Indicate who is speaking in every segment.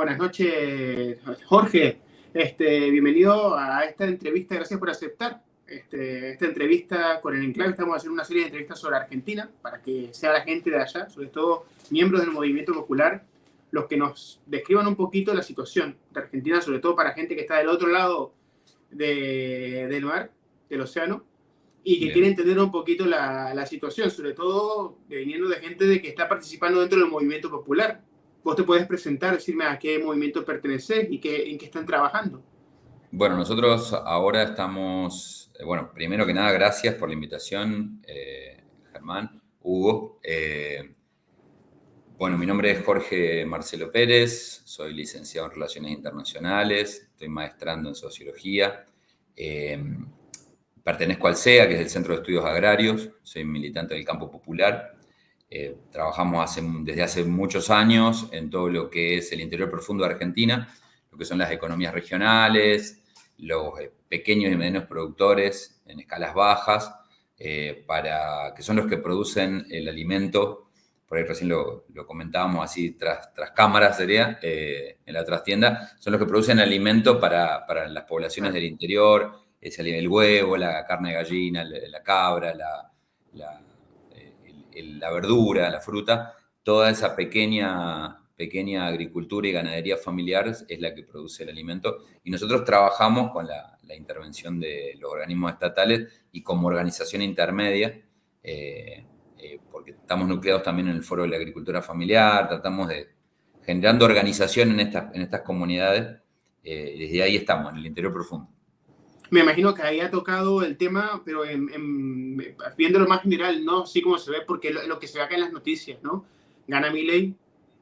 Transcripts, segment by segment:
Speaker 1: buenas noches, Jorge. Bienvenido a esta entrevista. Gracias por aceptar esta entrevista con el Enclave. Estamos haciendo una serie de entrevistas sobre Argentina para que sea la gente de allá, sobre todo miembros del movimiento popular, los que nos describan un poquito la situación de Argentina, sobre todo para gente que está del otro lado del mar, del océano, y que quiere entender un poquito la situación, sobre todo viniendo de gente que está participando dentro del movimiento popular. Vos te puedes presentar, decirme a qué movimiento perteneces y en qué están trabajando.
Speaker 2: Bueno, nosotros ahora estamos, primero que nada, gracias por la invitación, Germán, Hugo. Mi nombre es Jorge Marcelo Pérez, soy licenciado en Relaciones Internacionales, estoy maestrando en Sociología. Pertenezco al CEA, que es el Centro de Estudios Agrarios, soy militante del campo popular. Trabajamos desde hace muchos años en todo lo que es el interior profundo de Argentina, lo que son las economías regionales, los pequeños y medianos productores en escalas bajas, que son los que producen el alimento. Por ahí recién lo comentábamos así tras cámaras, sería, en la trastienda, son los que producen alimento para las poblaciones del interior, el huevo, la carne de gallina, la cabra, la verdura, la fruta, toda esa pequeña agricultura y ganadería familiar es la que produce el alimento. Y nosotros trabajamos con la intervención de los organismos estatales y como organización intermedia, porque estamos nucleados también en el Foro de la Agricultura Familiar, tratamos de generando organización en estas comunidades, y desde ahí estamos, en el interior profundo.
Speaker 1: Me imagino que ahí ha tocado el tema, pero viéndolo más general, ¿no? Así como se ve, porque lo que se ve acá en las noticias, ¿no? Gana Milei,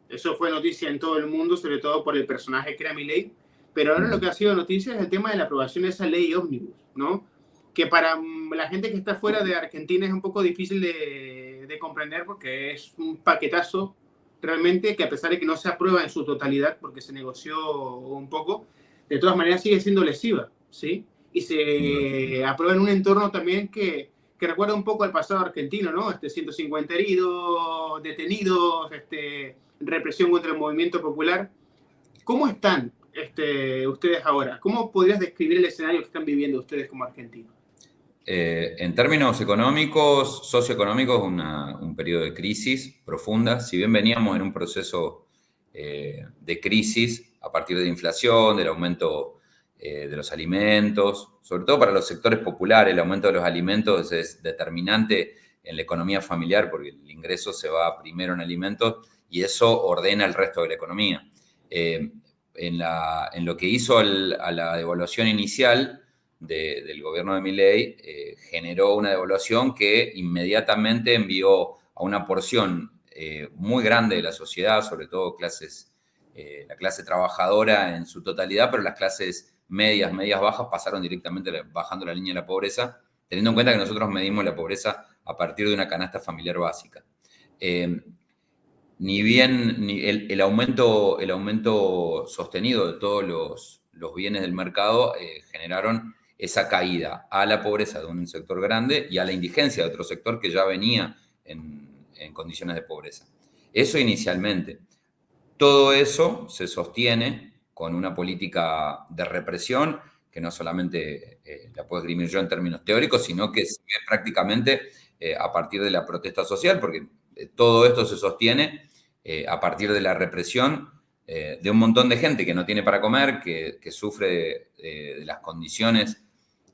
Speaker 1: eso fue noticia en todo el mundo, sobre todo por el personaje que era Milei, pero ahora lo que ha sido noticia es el tema de la aprobación de esa ley ómnibus, ¿no? Que para la gente que está fuera de Argentina es un poco difícil de comprender porque es un paquetazo realmente que a pesar de que no se aprueba en su totalidad porque se negoció un poco, de todas maneras sigue siendo lesiva, ¿sí? Y se aprueba en un entorno también que recuerda un poco al pasado argentino, ¿no? 150 heridos, detenidos, represión contra el movimiento popular. ¿Cómo están ustedes ahora? ¿Cómo podrías describir el escenario que están viviendo ustedes como argentinos?
Speaker 2: En términos económicos, socioeconómicos, un periodo de crisis profunda. Si bien veníamos en un proceso de crisis a partir de inflación, del aumento de los alimentos, sobre todo para los sectores populares, el aumento de los alimentos es determinante en la economía familiar porque el ingreso se va primero en alimentos y eso ordena el resto de la economía. En lo que hizo a la devaluación inicial del gobierno de Milei, generó una devaluación que inmediatamente envió a una porción muy grande de la sociedad, sobre todo la clase trabajadora en su totalidad, pero las clases medias bajas pasaron directamente bajando la línea de la pobreza, teniendo en cuenta que nosotros medimos la pobreza a partir de una canasta familiar básica. Ni bien el aumento sostenido de todos los bienes del mercado generaron esa caída a la pobreza de un sector grande y a la indigencia de otro sector que ya venía en condiciones de pobreza. Eso inicialmente. Todo eso se sostiene con una política de represión que no solamente la puedo esgrimir yo en términos teóricos, sino que se ve prácticamente a partir de la protesta social, porque todo esto se sostiene a partir de la represión de un montón de gente que no tiene para comer, que sufre de las condiciones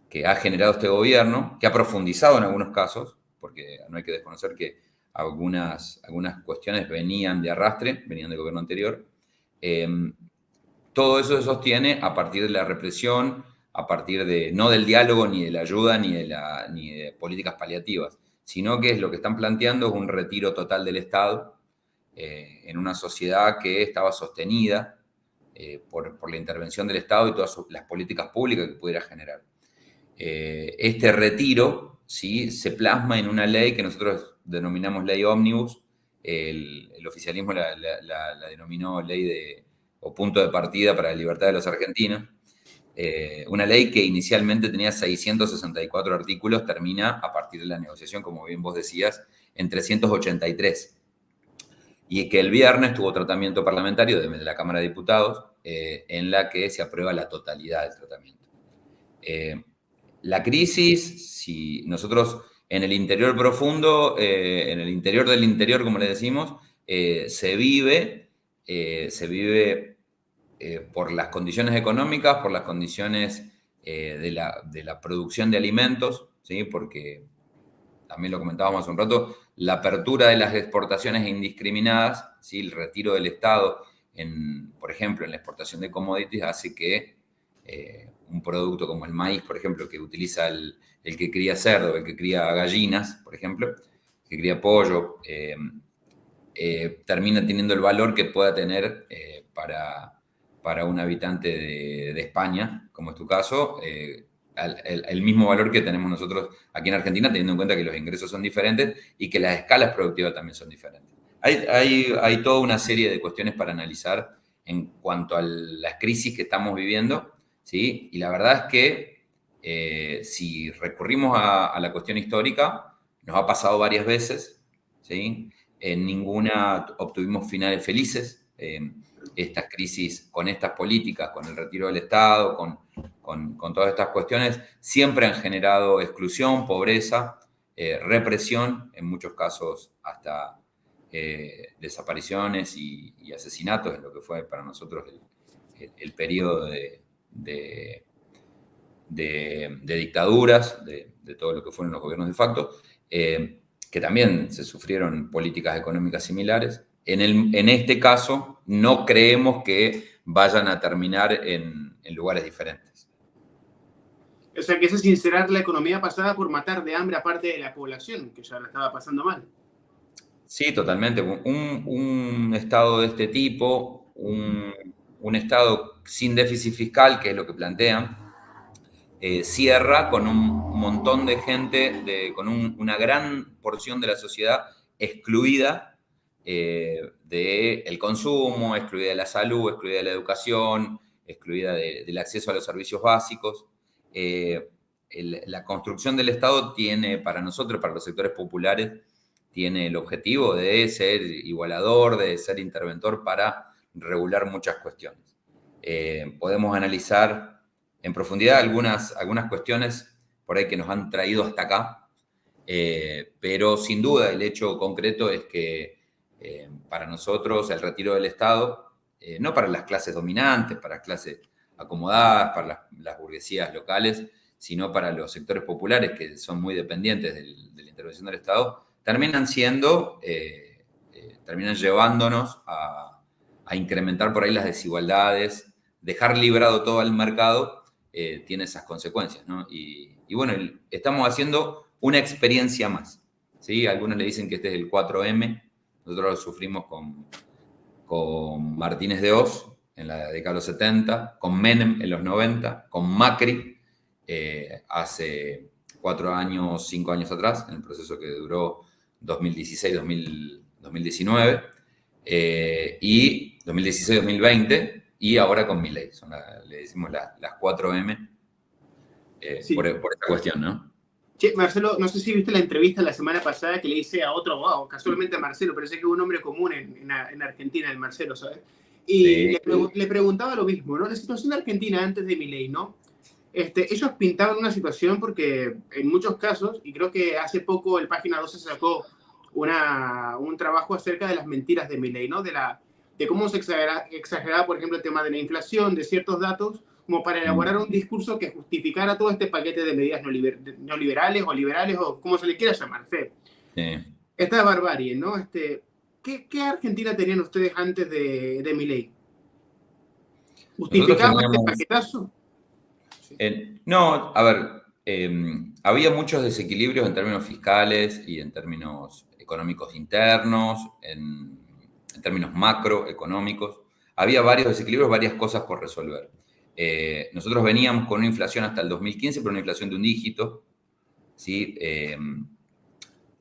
Speaker 2: que ha generado este gobierno, que ha profundizado en algunos casos, porque no hay que desconocer que algunas cuestiones venían de arrastre, venían del gobierno anterior. Todo eso se sostiene a partir de la represión, a partir no del diálogo, ni de la ayuda, ni de políticas paliativas, sino que lo que están planteando es un retiro total del Estado en una sociedad que estaba sostenida por la intervención del Estado y todas las políticas públicas que pudiera generar. Este retiro, ¿sí?, se plasma en una ley que nosotros denominamos ley ómnibus. El oficialismo la denominó ley o punto de partida para la libertad de los argentinos. Una ley que inicialmente tenía 664 artículos, termina a partir de la negociación, como bien vos decías, en 383. y que el viernes tuvo tratamiento parlamentario de la Cámara de Diputados, en la que se aprueba la totalidad del tratamiento. La crisis, si nosotros en el interior profundo, en el interior del interior, como le decimos, se vive por las condiciones económicas, por las condiciones de la producción de alimentos, ¿sí? Porque también lo comentábamos hace un rato, la apertura de las exportaciones indiscriminadas, ¿sí? El retiro del Estado, por ejemplo, en la exportación de commodities, hace que un producto como el maíz, por ejemplo, que utiliza el que cría cerdo, el que cría gallinas, por ejemplo, que cría pollo, termina teniendo el valor que pueda tener para un habitante de España, como es tu caso, el mismo valor que tenemos nosotros aquí en Argentina, teniendo en cuenta que los ingresos son diferentes y que las escalas productivas también son diferentes. Hay toda una serie de cuestiones para analizar en cuanto a la crisis que estamos viviendo, ¿sí? Y la verdad es que si recurrimos a la cuestión histórica, nos ha pasado varias veces, ¿sí? En ninguna obtuvimos finales felices. Estas crisis con estas políticas, con el retiro del Estado, con todas estas cuestiones, siempre han generado exclusión, pobreza, represión, en muchos casos hasta desapariciones y asesinatos, en lo que fue para nosotros el periodo de dictaduras, de todo lo que fueron los gobiernos de facto, que también se sufrieron políticas económicas similares. En este caso, no creemos que vayan a terminar en lugares diferentes.
Speaker 1: O sea, que ese sincerar la economía pasada por matar de hambre a parte de la población, que ya la estaba pasando mal.
Speaker 2: Sí, totalmente. Un Estado de este tipo, un Estado sin déficit fiscal, que es lo que plantean, cierra con un montón de gente, con una gran porción de la sociedad excluida del consumo, excluida de la salud, excluida de la educación, excluida del acceso a los servicios básicos. La construcción del Estado tiene, para nosotros, para los sectores populares, tiene el objetivo de ser igualador, de ser interventor para regular muchas cuestiones. Podemos analizar en profundidad algunas cuestiones por ahí que nos han traído hasta acá, pero sin duda el hecho concreto es que para nosotros el retiro del Estado, no para las clases dominantes, para las clases acomodadas, para las burguesías locales, sino para los sectores populares que son muy dependientes de la intervención del Estado, terminan llevándonos a incrementar por ahí las desigualdades, dejar librado todo al mercado, tiene esas consecuencias, ¿no? Y bueno, estamos haciendo una experiencia más, ¿sí? Algunos le dicen que este es el 4M, nosotros lo sufrimos con Martínez de Oz en la década de los 70, con Menem en los 90, con Macri hace 4 años, 5 años atrás, en el proceso que duró 2016-2019, y 2016-2020, y ahora con Milei. Le decimos las 4M
Speaker 1: Sí.
Speaker 2: por esta cuestión, ¿no?
Speaker 1: Che, Marcelo, no sé si viste la entrevista la semana pasada que le hice a otro abogado, casualmente a Marcelo, pero sé que es un nombre común en Argentina, el Marcelo, ¿sabes? Y
Speaker 2: Sí.
Speaker 1: le preguntaba lo mismo, ¿no? La situación de Argentina antes de Milei, ¿no? Ellos pintaban una situación porque en muchos casos, y creo que hace poco el Página 12 sacó un trabajo acerca de las mentiras de Milei, ¿no? De cómo se exageraba, por ejemplo, el tema de la inflación, de ciertos datos, como para elaborar un discurso que justificara todo este paquete de medidas neoliberales o liberales o como se le quiera llamar, Fe.
Speaker 2: Sí.
Speaker 1: Esta barbarie, ¿no? ¿Qué Argentina tenían ustedes antes de Milei? ¿Justificaban este paquetazo?
Speaker 2: No, a ver, había muchos desequilibrios en términos fiscales y en términos económicos internos, en términos macroeconómicos. Había varios desequilibrios, varias cosas por resolver. Nosotros veníamos con una inflación hasta el 2015, pero una inflación de un dígito, ¿sí?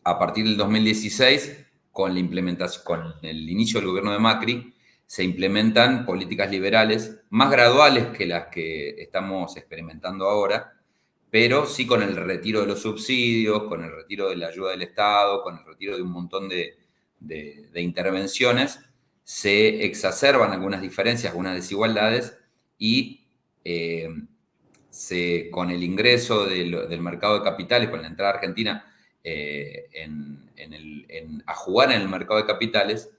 Speaker 2: A partir del 2016, con el inicio del gobierno de Macri, se implementan políticas liberales más graduales que las que estamos experimentando ahora, pero sí con el retiro de los subsidios, con el retiro de la ayuda del Estado, con el retiro de un montón de de intervenciones, se exacerban algunas diferencias, algunas desigualdades, y con el ingreso del mercado de capitales, con la entrada argentina a jugar en el mercado de capitales,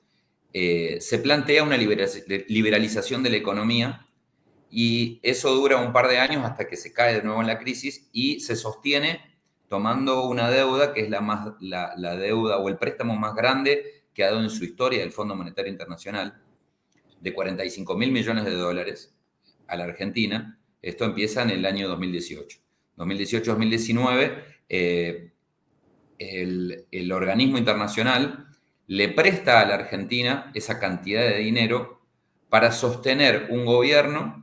Speaker 2: se plantea una liberalización de la economía, y eso dura un par de años hasta que se cae de nuevo en la crisis y se sostiene tomando una deuda que es la deuda o el préstamo más grande que ha dado en su historia el Fondo Monetario Internacional, de 45 mil millones de dólares a la Argentina. Esto empieza en el año 2018. 2018-2019, el organismo internacional le presta a la Argentina esa cantidad de dinero para sostener un gobierno.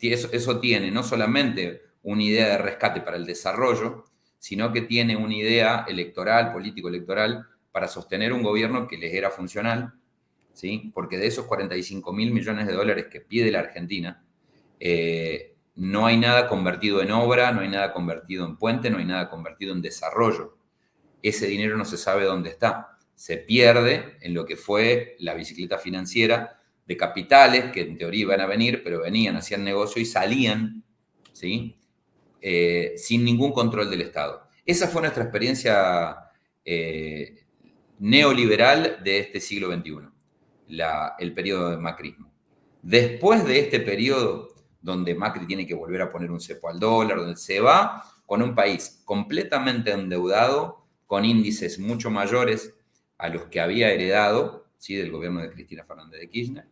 Speaker 2: Eso tiene no solamente una idea de rescate para el desarrollo, sino que tiene una idea electoral, político-electoral, para sostener un gobierno que les era funcional, ¿sí? Porque de esos 45 mil millones de dólares que pide la Argentina, no hay nada convertido en obra, no hay nada convertido en puente, no hay nada convertido en desarrollo. Ese dinero no se sabe dónde está. Se pierde en lo que fue la bicicleta financiera de capitales que en teoría iban a venir, pero venían, hacían negocio y salían, ¿sí? Sin ningún control del Estado. Esa fue nuestra experiencia neoliberal de este siglo XXI, el periodo de macrismo. Después de este periodo donde Macri tiene que volver a poner un cepo al dólar, donde se va con un país completamente endeudado, con índices mucho mayores a los que había heredado, ¿sí?, del gobierno de Cristina Fernández de Kirchner.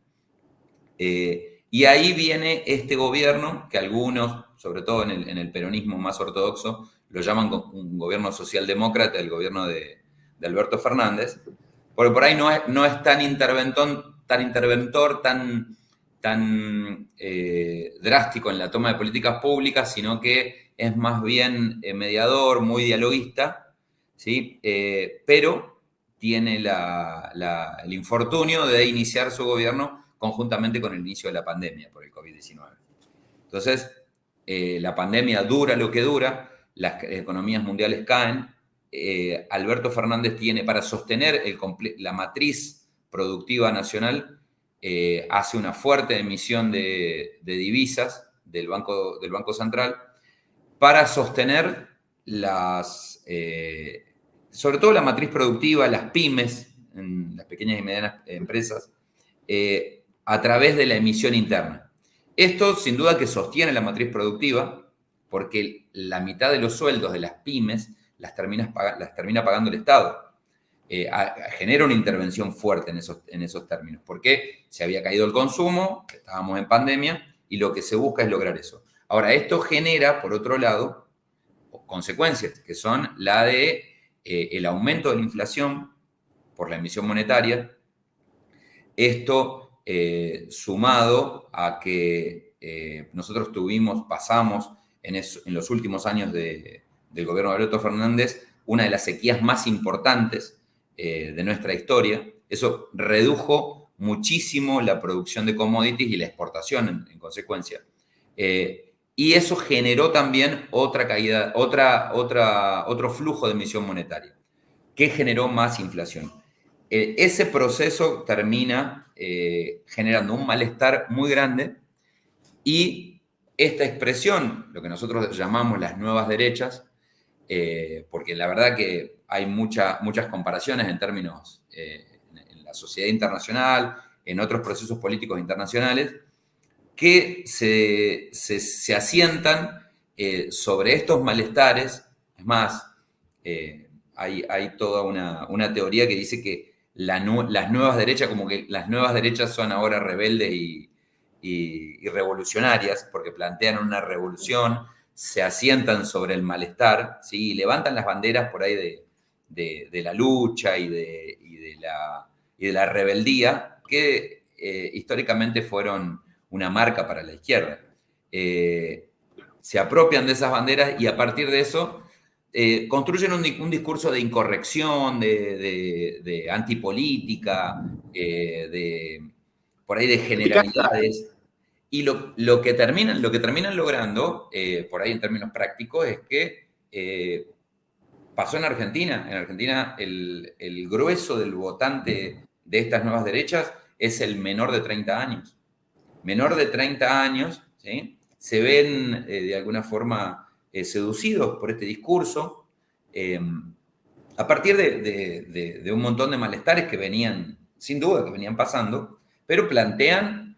Speaker 2: Y ahí viene este gobierno que algunos, sobre todo en el peronismo más ortodoxo, lo llaman un gobierno socialdemócrata, el gobierno de Alberto Fernández, porque por ahí no es tan interventor, tan drástico en la toma de políticas públicas, sino que es más bien mediador, muy dialoguista, ¿sí? Pero tiene el infortunio de iniciar su gobierno conjuntamente con el inicio de la pandemia por el COVID-19. Entonces, la pandemia dura lo que dura, las economías mundiales caen. Alberto Fernández tiene, para sostener la matriz productiva nacional, hace una fuerte emisión de divisas del Banco Central para sostener sobre todo la matriz productiva, las pymes, las pequeñas y medianas empresas, a través de la emisión interna. Esto, sin duda, que sostiene la matriz productiva, porque la mitad de los sueldos de las pymes las termina pagando el Estado. Genera una intervención fuerte en esos términos, porque se había caído el consumo, estábamos en pandemia, y lo que se busca es lograr eso. Ahora, esto genera, por otro lado, consecuencias, que son la de el aumento de la inflación por la emisión monetaria. Esto sumado a que nosotros pasamos en los últimos años del gobierno de Alberto Fernández una de las sequías más importantes de nuestra historia. Eso redujo muchísimo la producción de commodities y la exportación en consecuencia. Y eso generó también otra caída, otro flujo de emisión monetaria, que generó más inflación. Ese proceso termina generando un malestar muy grande, y esta expresión, lo que nosotros llamamos las nuevas derechas, porque la verdad que hay muchas comparaciones en términos en la sociedad internacional, en otros procesos políticos internacionales, que se asientan sobre estos malestares. Es más, hay toda una teoría que dice que las nuevas derechas, como que las nuevas derechas son ahora rebeldes y revolucionarias, porque plantean una revolución, se asientan sobre el malestar, ¿sí? Y levantan las banderas por ahí de la lucha y de la rebeldía, que históricamente fueron una marca para la izquierda. Se apropian de esas banderas y a partir de eso construyen un discurso de incorrección, de antipolítica, por ahí de generalidades. Y lo que terminan logrando, por ahí en términos prácticos, es que pasó en Argentina. En Argentina el grueso del votante de estas nuevas derechas es el menor de 30 años. Menor de 30 años, ¿sí? Se ven de alguna forma seducidos por este discurso, a partir de un montón de malestares que venían, sin duda, que venían pasando, pero plantean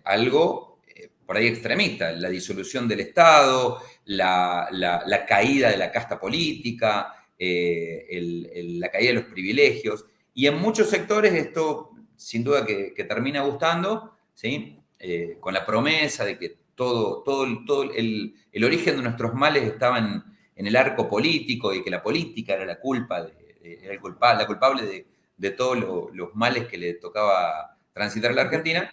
Speaker 2: algo por ahí extremista, la disolución del Estado, la caída de la casta política, la caída de los privilegios, y en muchos sectores esto sin duda que termina gustando, ¿sí? Con la promesa de que todo el origen de nuestros males estaba en el arco político y que la política era la culpa, la culpable de todos los males que le tocaba transitar a la Argentina.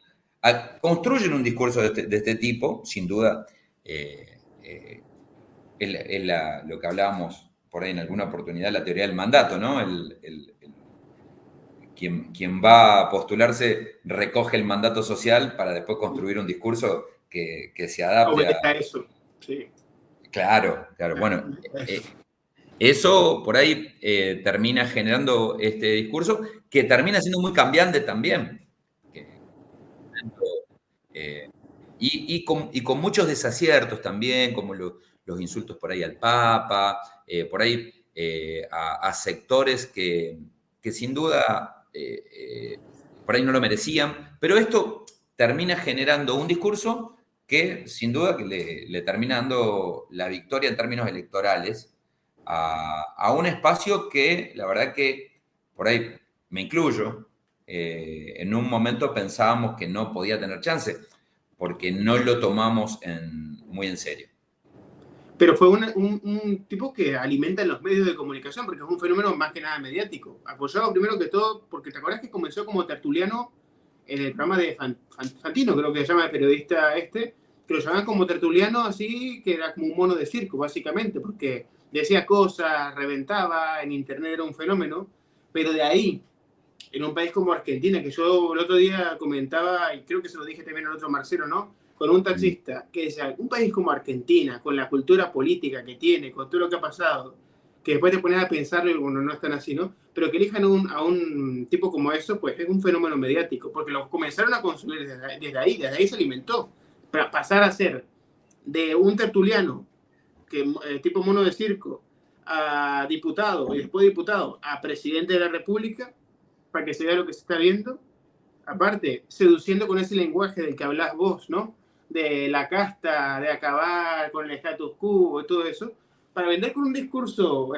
Speaker 2: Construyen un discurso de este tipo, sin duda, lo que hablábamos por ahí en alguna oportunidad, la teoría del mandato, ¿no? Quien va a postularse recoge el mandato social para después construir un discurso que se adapte
Speaker 1: a eso. Sí.
Speaker 2: Claro. Bueno, eso por ahí termina generando este discurso que termina siendo muy cambiante también. Y con muchos desaciertos también, como los insultos por ahí al Papa, por ahí a sectores que sin duda por ahí no lo merecían, pero esto termina generando un discurso que sin duda que le termina dando la victoria en términos electorales a un espacio que la verdad que por ahí me incluyo, en un momento pensábamos que no podía tener chance, porque no lo tomamos muy en serio.
Speaker 1: Pero fue un tipo que alimenta en los medios de comunicación, porque es un fenómeno más que nada mediático. Apoyado primero que todo, porque te acuerdas que comenzó como tertuliano en el programa de Fantino, creo que se llama el periodista que lo llamaban como tertuliano así, que era como un mono de circo, básicamente, porque decía cosas, reventaba, en internet era un fenómeno, pero de ahí, en un país como Argentina, que yo el otro día comentaba, y creo que se lo dije también al otro Marcelo, ¿no? Con un taxista, que decía, un país como Argentina, con la cultura política que tiene, con todo lo que ha pasado, que después te pones a pensarlo y bueno, no es tan así, ¿no? Pero que elijan a un tipo como eso, pues es un fenómeno mediático, porque lo comenzaron a consumir desde ahí se alimentó. Para pasar a ser de un tertuliano, tipo mono de circo, a diputado y después diputado, a presidente de la República, para que se vea lo que se está viendo. Aparte, seduciendo con ese lenguaje del que hablas vos, ¿no? De la casta, de acabar con el status quo y todo eso, para vender con un discurso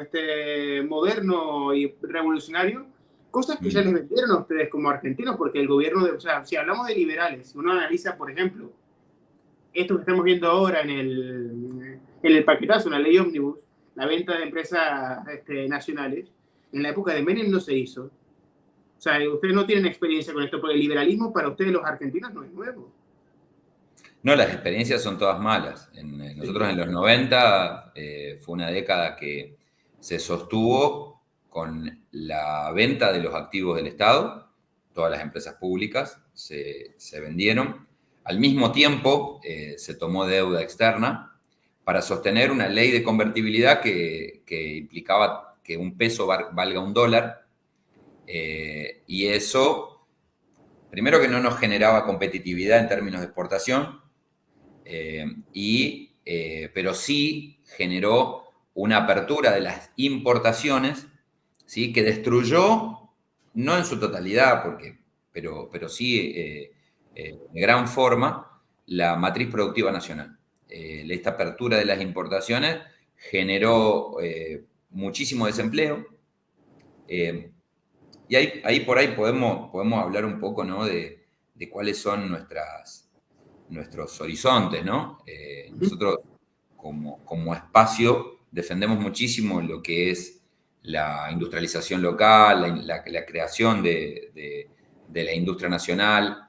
Speaker 1: moderno y revolucionario, cosas que ya les vendieron a ustedes como argentinos, porque el gobierno, o sea, si hablamos de liberales, si uno analiza, por ejemplo, esto que estamos viendo ahora en el paquetazo, en la ley ómnibus, la venta de empresas nacionales, en la época de Menem no se hizo. O sea, ustedes no tienen experiencia con esto, porque el liberalismo para ustedes los argentinos no es nuevo.
Speaker 2: No, las experiencias son todas malas. Nosotros en los 90 fue una década que se sostuvo con la venta de los activos del Estado, todas las empresas públicas se vendieron. Al mismo tiempo se tomó deuda externa para sostener una ley de convertibilidad que implicaba que un peso valga un dólar, y eso, primero que no nos generaba competitividad en términos de exportación, pero sí generó una apertura de las importaciones, ¿sí? Que destruyó, no en su totalidad, pero sí de gran forma, la matriz productiva nacional. Esta apertura de las importaciones generó muchísimo desempleo, y ahí por ahí podemos hablar un poco, ¿no? de cuáles son nuestros horizontes, ¿no? Nosotros como espacio defendemos muchísimo lo que es la industrialización local, la creación de la industria nacional,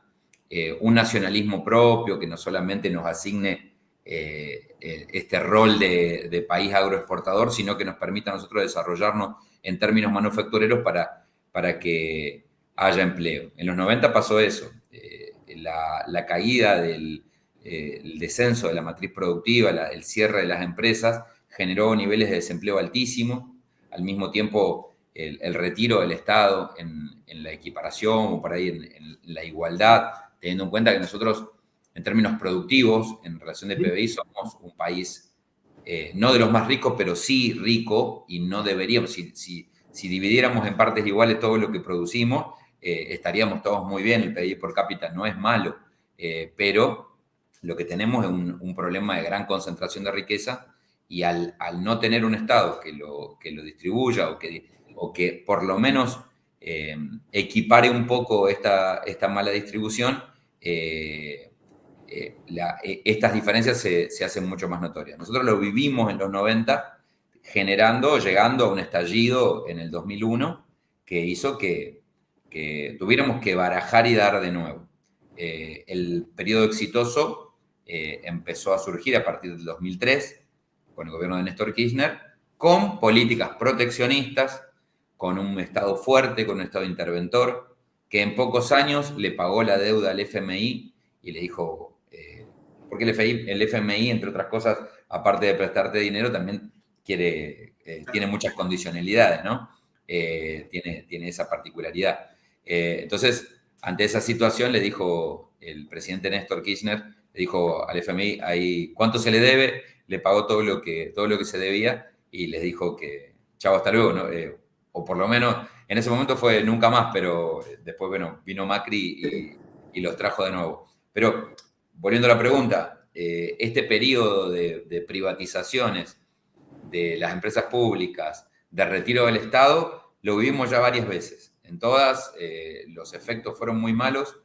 Speaker 2: un nacionalismo propio que no solamente nos asigne este rol de país agroexportador, sino que nos permita a nosotros desarrollarnos en términos manufactureros para que haya empleo. En los 90 pasó eso. La caída el descenso de la matriz productiva, el cierre de las empresas, generó niveles de desempleo altísimos, al mismo tiempo el retiro del Estado en la equiparación o por ahí en la igualdad, teniendo en cuenta que nosotros, en términos productivos, en relación de PBI, somos un país no de los más ricos, pero sí rico, y no deberíamos, si dividiéramos en partes iguales todo lo que producimos, estaríamos todos muy bien, el PIB por cápita no es malo, pero lo que tenemos es un problema de gran concentración de riqueza, y al no tener un Estado que lo distribuya o que por lo menos equipare un poco esta mala distribución, estas diferencias se hacen mucho más notorias. Nosotros lo vivimos en los 90, llegando a un estallido en el 2001 que hizo que tuviéramos que barajar y dar de nuevo. El periodo exitoso empezó a surgir a partir del 2003 con el gobierno de Néstor Kirchner, con políticas proteccionistas, con un Estado fuerte, con un Estado interventor, que en pocos años le pagó la deuda al FMI y le dijo, porque el FMI, entre otras cosas, aparte de prestarte dinero, también tiene muchas condicionalidades, ¿no? Tiene esa particularidad. Entonces, ante esa situación le dijo el presidente Néstor Kirchner, le dijo al FMI, ¿cuánto se le debe? Le pagó todo lo que se debía y les dijo que chao, hasta luego, ¿no? O por lo menos en ese momento fue nunca más, pero después, bueno, vino Macri y los trajo de nuevo. Pero volviendo a la pregunta, este periodo de privatizaciones de las empresas públicas, de retiro del Estado, lo vivimos ya varias veces. En todas los efectos fueron muy malos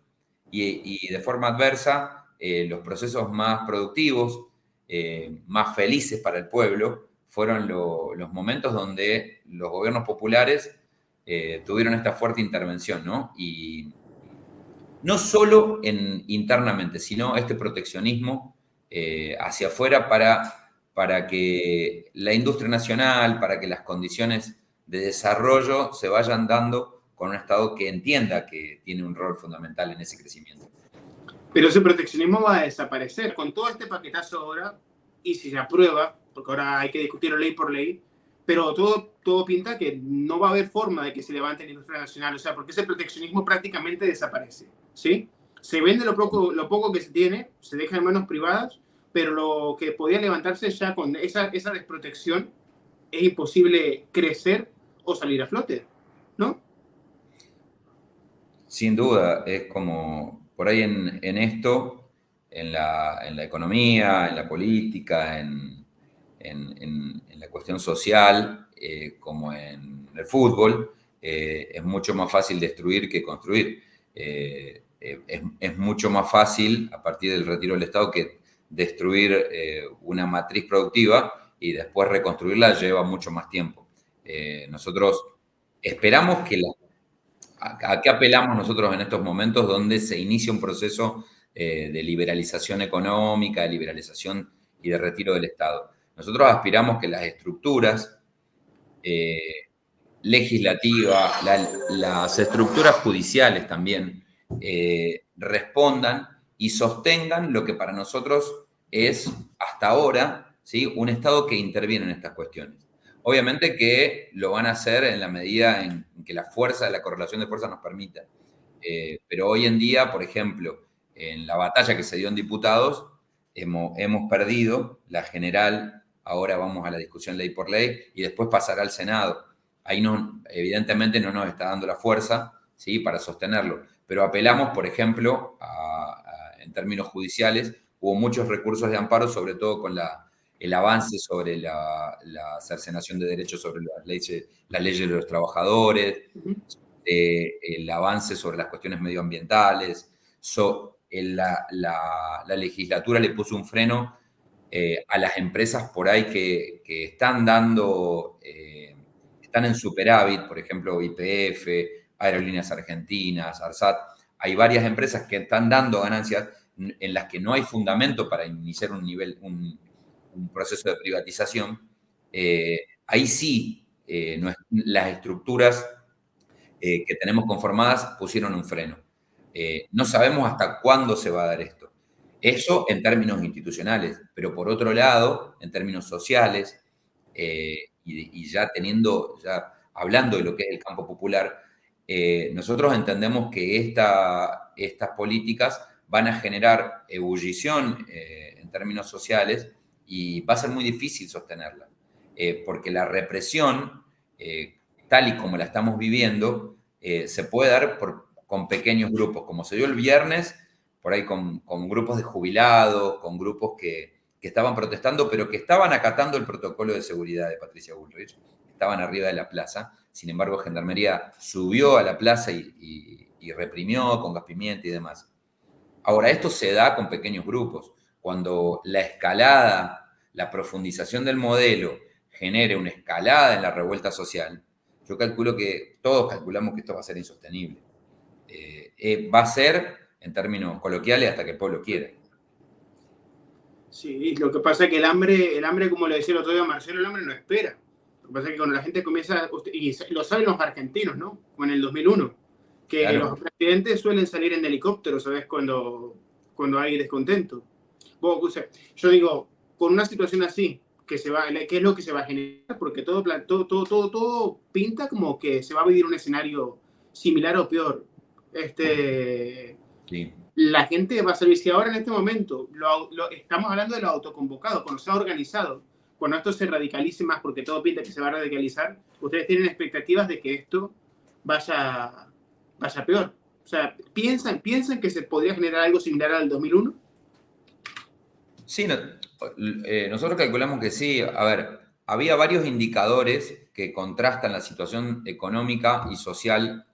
Speaker 2: y de forma adversa los procesos más productivos, más felices para el pueblo, fueron los momentos donde los gobiernos populares tuvieron esta fuerte intervención, ¿no? Y no solo internamente, sino este proteccionismo hacia afuera para que la industria nacional, para que las condiciones de desarrollo se vayan dando con un Estado que entienda que tiene un rol fundamental en ese crecimiento.
Speaker 1: Pero ese proteccionismo va a desaparecer con todo este paquetazo ahora, y si se aprueba, porque ahora hay que discutirlo ley por ley, pero todo pinta que no va a haber forma de que se levante la industria nacional, o sea, porque ese proteccionismo prácticamente desaparece, ¿sí? Se vende lo poco que se tiene, se deja en manos privadas, pero lo que podía levantarse ya con esa desprotección es imposible crecer o salir a flote, ¿no?
Speaker 2: Sin duda, es como por ahí en esto, en la economía, en la política, en la cuestión social, como en el fútbol, es mucho más fácil destruir que construir. Es mucho más fácil, a partir del retiro del Estado, que destruir una matriz productiva, y después reconstruirla lleva mucho más tiempo. Nosotros esperamos que ¿A qué apelamos nosotros en estos momentos donde se inicia un proceso de liberalización económica, de liberalización y de retiro del Estado? Nosotros aspiramos que las estructuras legislativas, las estructuras judiciales también, respondan y sostengan lo que para nosotros es, hasta ahora, ¿sí?, un Estado que interviene en estas cuestiones. Obviamente que lo van a hacer en la medida en que la correlación de fuerza nos permita. Pero hoy en día, por ejemplo, en la batalla que se dio en diputados, hemos perdido la general, ahora vamos a la discusión ley por ley y después pasará al Senado. Ahí evidentemente no nos está dando la fuerza, ¿sí?, para sostenerlo. Pero apelamos, por ejemplo, en términos judiciales, hubo muchos recursos de amparo, sobre todo con el avance sobre la cercenación de derechos sobre las leyes de los trabajadores, el avance sobre las cuestiones medioambientales. La legislatura le puso un freno a las empresas por ahí que están están en superávit, por ejemplo, YPF, Aerolíneas Argentinas, ARSAT. Hay varias empresas que están dando ganancias en las que no hay fundamento para iniciar un proceso de privatización. Ahí sí, las estructuras que tenemos conformadas pusieron un freno. No sabemos hasta cuándo se va a dar esto. Eso en términos institucionales, pero por otro lado, en términos sociales, y ya hablando de lo que es el campo popular, nosotros entendemos que estas políticas van a generar ebullición en términos sociales y va a ser muy difícil sostenerla, porque la represión, tal y como la estamos viviendo, se puede dar con pequeños grupos, como se dio el viernes, por ahí con grupos de jubilados, con grupos que estaban protestando, pero que estaban acatando el protocolo de seguridad de Patricia Bullrich, estaban arriba de la plaza. Sin embargo, Gendarmería subió a la plaza y reprimió con gas pimienta y demás. Ahora, esto se da con pequeños grupos. Cuando la escalada, la profundización del modelo genere una escalada en la revuelta social, yo calculo que todos calculamos que esto va a ser insostenible. Va a ser, en términos coloquiales, hasta que el pueblo quiera.
Speaker 1: Sí, lo que pasa es que el hambre, como le decía el otro día a Marcelo, el hambre no espera. Lo que pasa es que cuando la gente comienza, y lo saben los argentinos, ¿no? Como en el 2001, que
Speaker 2: Claro.
Speaker 1: los presidentes suelen salir en helicóptero, ¿sabes? Cuando hay descontento. Yo digo, con una situación así, ¿qué es lo que se va a generar? Porque todo pinta como que se va a vivir un escenario similar o peor.
Speaker 2: Sí.
Speaker 1: La gente va a salir, si ahora en este momento estamos hablando de lo autoconvocado, cuando se ha organizado, cuando esto se radicalice más, porque todo pinta que se va a radicalizar, ustedes tienen expectativas de que esto vaya peor. O sea, ¿piensan que se podría generar algo similar al 2001?
Speaker 2: Sí, nosotros calculamos que sí. A ver, había varios indicadores que contrastan la situación económica y social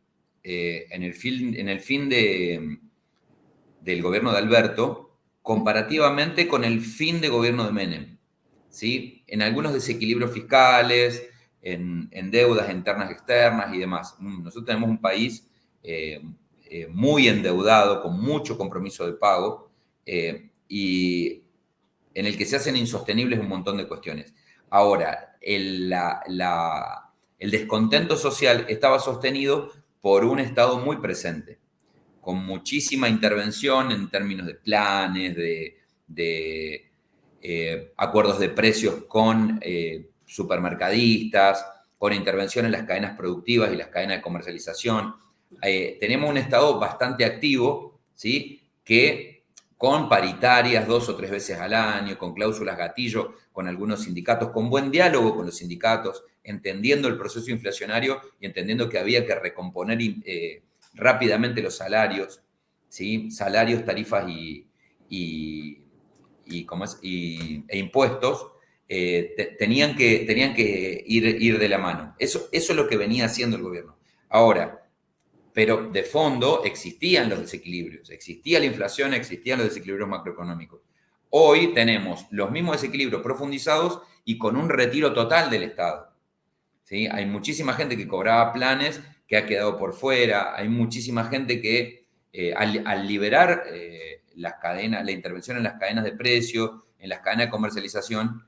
Speaker 2: en el fin del gobierno de Alberto, comparativamente con el fin de gobierno de Menem. ¿Sí? En algunos desequilibrios fiscales, en deudas internas y externas y demás. Nosotros tenemos un país muy endeudado, con mucho compromiso de pago, y en el que se hacen insostenibles un montón de cuestiones. Ahora, el descontento social estaba sostenido por un Estado muy presente, con muchísima intervención en términos de planes, de acuerdos de precios con supermercadistas, con intervención en las cadenas productivas y las cadenas de comercialización. Tenemos un Estado bastante activo, ¿sí? Que con paritarias 2 o 3 veces al año, con cláusulas gatillo con algunos sindicatos, con buen diálogo con los sindicatos, entendiendo el proceso inflacionario y entendiendo que había que recomponer rápidamente los salarios, ¿sí? Salarios, tarifas e impuestos, tenían que ir de la mano. Eso es lo que venía haciendo el gobierno. Ahora, pero de fondo existían los desequilibrios, existía la inflación, existían los desequilibrios macroeconómicos. Hoy tenemos los mismos desequilibrios profundizados y con un retiro total del Estado. ¿Sí? Hay muchísima gente que cobraba planes que ha quedado por fuera, hay muchísima gente que al liberar la intervención en las cadenas de precios, en las cadenas de comercialización,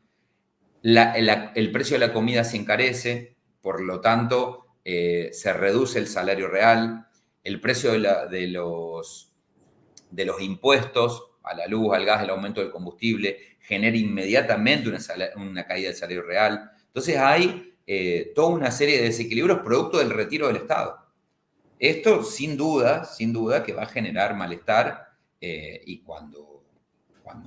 Speaker 2: el precio de la comida se encarece, por lo tanto, se reduce el salario real, el precio de los impuestos a la luz, al gas, el aumento del combustible, genera inmediatamente una caída del salario real. Entonces hay toda una serie de desequilibrios producto del retiro del Estado. Esto sin duda que va a generar malestar y cuando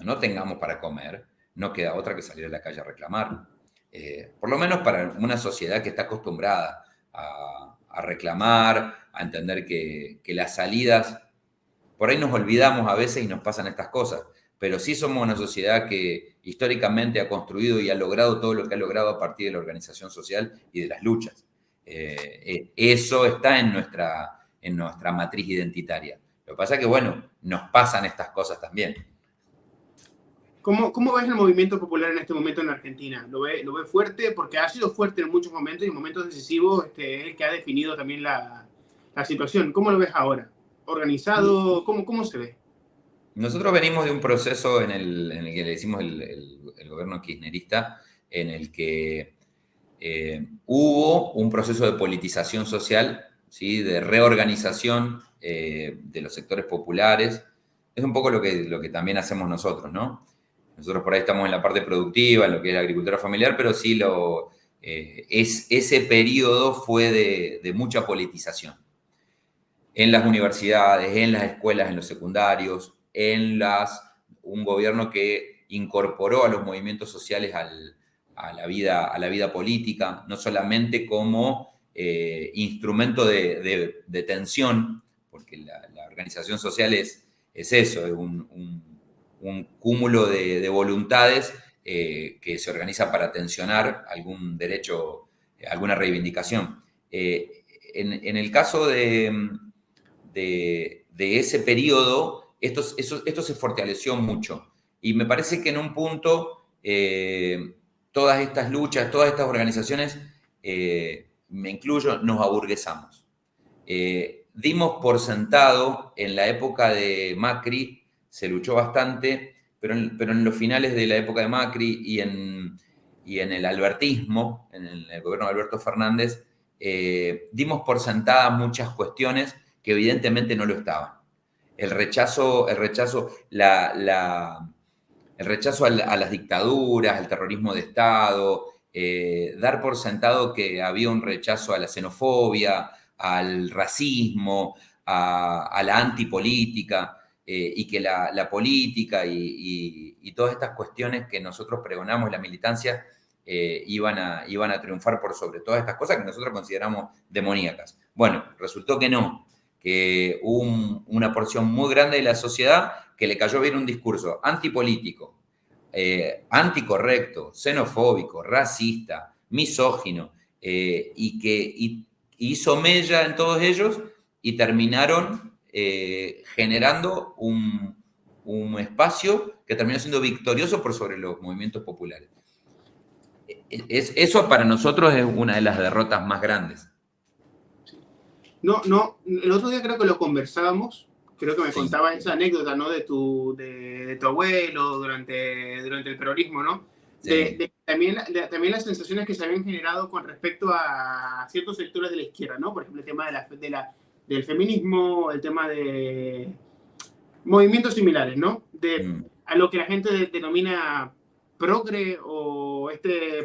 Speaker 2: no tengamos para comer, no queda otra que salir a la calle a reclamar. Por lo menos para una sociedad que está acostumbrada a reclamar, a entender que las salidas, por ahí nos olvidamos a veces y nos pasan estas cosas, pero sí somos una sociedad que históricamente ha construido y ha logrado todo lo que ha logrado a partir de la organización social y de las luchas. Eso está en nuestra matriz identitaria. Lo que pasa es que, bueno, nos pasan estas cosas también.
Speaker 1: ¿Cómo ves el movimiento popular en este momento en Argentina? ¿Lo ve fuerte? Porque ha sido fuerte en muchos momentos y en momentos decisivos es el que ha definido también la situación. ¿Cómo lo ves ahora? ¿Organizado? ¿Cómo se ve?
Speaker 2: Nosotros venimos de un proceso en el que le decimos el gobierno kirchnerista, en el que hubo un proceso de politización social, ¿sí? De reorganización de los sectores populares. Es un poco lo que también hacemos nosotros, ¿no? Nosotros por ahí estamos en la parte productiva, en lo que es la agricultura familiar, pero sí ese periodo fue de mucha politización. En las universidades, en las escuelas, en los secundarios, un gobierno que incorporó a los movimientos sociales a la vida política, no solamente como instrumento de tensión, porque la organización social es eso, es un cúmulo de voluntades que se organiza para tensionar algún derecho, alguna reivindicación. En el caso de ese periodo, esto se fortaleció mucho. Y me parece que en un punto todas estas luchas, todas estas organizaciones, me incluyo, nos aburguesamos. Dimos por sentado, en la época de Macri, se luchó bastante, pero en los finales de la época de Macri y en el albertismo, en el gobierno de Alberto Fernández, dimos por sentadas muchas cuestiones que evidentemente no lo estaban. El rechazo a las dictaduras, al terrorismo de Estado, dar por sentado que había un rechazo a la xenofobia, al racismo, a la antipolítica, y que la política y todas estas cuestiones que nosotros pregonamos, la militancia, iban a triunfar por sobre todas estas cosas que nosotros consideramos demoníacas. Bueno, resultó que no, que hubo una porción muy grande de la sociedad que le cayó bien un discurso antipolítico, anticorrecto, xenofóbico, racista, misógino, y que hizo mella en todos ellos y terminaron generando un espacio que terminó siendo victorioso por sobre los movimientos populares. Eso para nosotros es una de las derrotas más grandes.
Speaker 1: No, el otro día creo que lo conversábamos, creo que me contaba esa anécdota, ¿no? De tu abuelo durante el peronismo, ¿no?
Speaker 2: Sí.
Speaker 1: También las sensaciones que se habían generado con respecto a ciertos sectores de la izquierda, ¿no? Por ejemplo, el tema del feminismo, el tema de movimientos similares, ¿no? A lo que la gente denomina progre o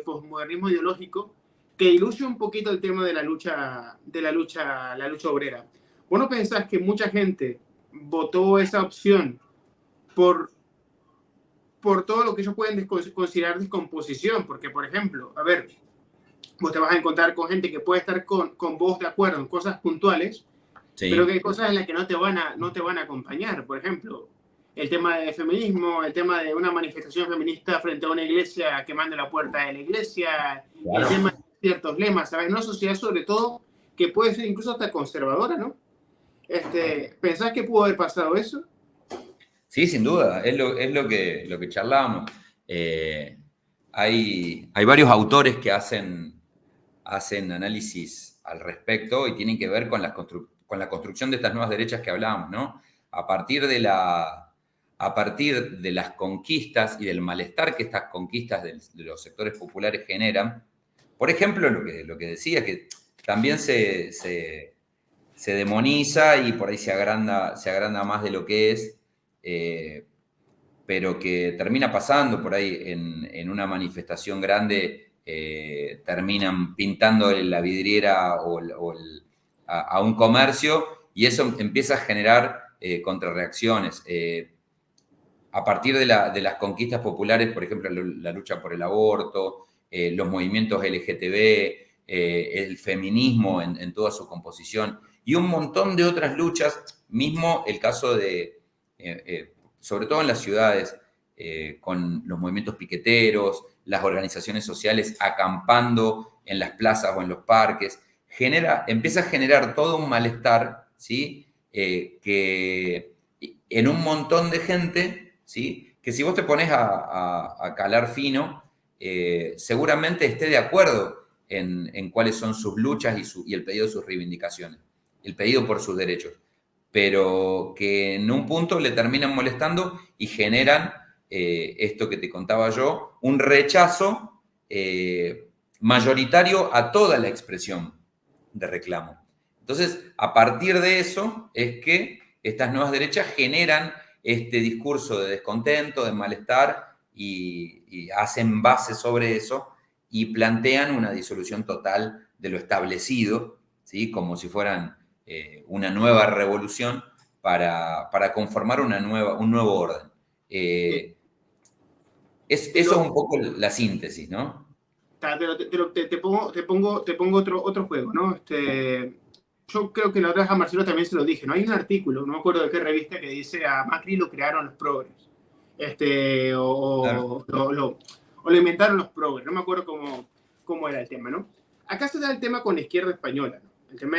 Speaker 1: posmodernismo ideológico, que diluye un poquito el tema de la lucha obrera. ¿Vos no pensás que mucha gente votó esa opción por todo lo que ellos pueden considerar descomposición? Porque, por ejemplo, a ver, vos te vas a encontrar con gente que puede estar con vos de acuerdo en cosas puntuales, sí, pero que hay cosas en las que no te van a acompañar. Por ejemplo, el tema de feminismo, el tema de una manifestación feminista frente a una iglesia quemando la puerta de la iglesia, claro, el tema de ciertos lemas, ¿sabes? Una sociedad, sobre todo, que puede ser incluso hasta conservadora, ¿no? ¿Pensás que pudo haber pasado eso?
Speaker 2: Sí, sin duda, es lo que charlábamos. Hay varios autores que hacen análisis al respecto y tienen que ver con la construcción de estas nuevas derechas que hablábamos, ¿no? A partir de las conquistas y del malestar que estas conquistas de los sectores populares generan. Por ejemplo, lo que decía, que también se demoniza y por ahí se agranda más de lo que es, pero que termina pasando por ahí en una manifestación grande, terminan pintando la vidriera a un comercio y eso empieza a generar contrarreacciones. A partir de las conquistas populares, por ejemplo, la lucha por el aborto, los movimientos LGTB, el feminismo en toda su composición y un montón de otras luchas, mismo el caso de, sobre todo en las ciudades, con los movimientos piqueteros, las organizaciones sociales acampando en las plazas o en los parques, empieza a generar todo un malestar, ¿sí? Que en un montón de gente, ¿sí? Que si vos te pones a calar fino, seguramente esté de acuerdo en cuáles son sus luchas y el pedido de sus reivindicaciones, el pedido por sus derechos, pero que en un punto le terminan molestando y generan esto que te contaba yo, un rechazo mayoritario a toda la expresión de reclamo. Entonces, a partir de eso es que estas nuevas derechas generan este discurso de descontento, de malestar y hacen base sobre eso y plantean una disolución total de lo establecido, ¿sí? Como si fueran una nueva revolución para conformar un nuevo orden. Eso es un poco la síntesis, ¿no?
Speaker 1: Te pongo otro juego, ¿no? Yo creo que la otra vez a Marcelo también se lo dije, ¿no? Hay un artículo, no me acuerdo de qué revista, que dice a Macri lo crearon los progres.
Speaker 2: Claro.
Speaker 1: O lo inventaron los progres, no me acuerdo cómo era el tema, ¿no? Acá se da el tema con la izquierda española, ¿no? El tema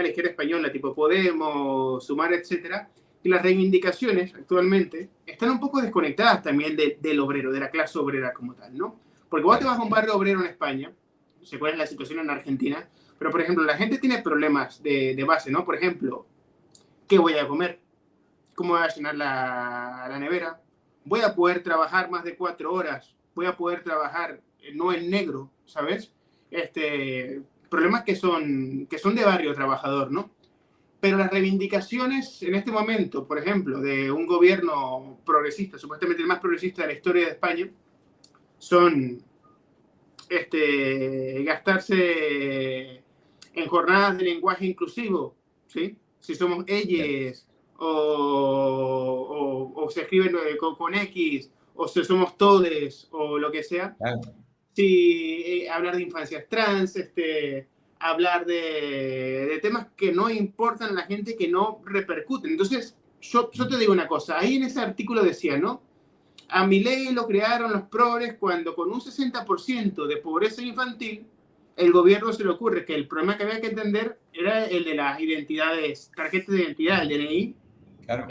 Speaker 1: de la izquierda española, tipo Podemos, Sumar, etcétera, y las reivindicaciones actualmente están un poco desconectadas también del obrero, de la clase obrera como tal, ¿no? Porque vos te vas a un barrio obrero en España, no sé cuál es la situación en Argentina, pero por ejemplo, la gente tiene problemas de base, ¿no? Por ejemplo, ¿qué voy a comer? ¿Cómo voy a llenar la nevera? ¿Voy a poder trabajar más de 4 horas? ¿Voy a poder trabajar no en negro, ¿sabes? Problemas que son de barrio trabajador, ¿no? Pero las reivindicaciones en este momento, por ejemplo, de un gobierno progresista, supuestamente el más progresista de la historia de España, son gastarse en jornadas de lenguaje inclusivo, ¿sí? Si somos ellos o se escriben con X, o si somos todes, o lo que sea.
Speaker 2: Claro.
Speaker 1: Sí, hablar de infancias trans, hablar de temas que no importan a la gente, que no repercuten. Entonces, yo te digo una cosa, ahí en ese artículo decía, ¿no? A Milei lo crearon los progres cuando con un 60% de pobreza infantil, el gobierno se le ocurre que el problema que había que entender era el de las identidades, tarjetas de identidad, el DNI,
Speaker 2: Claro.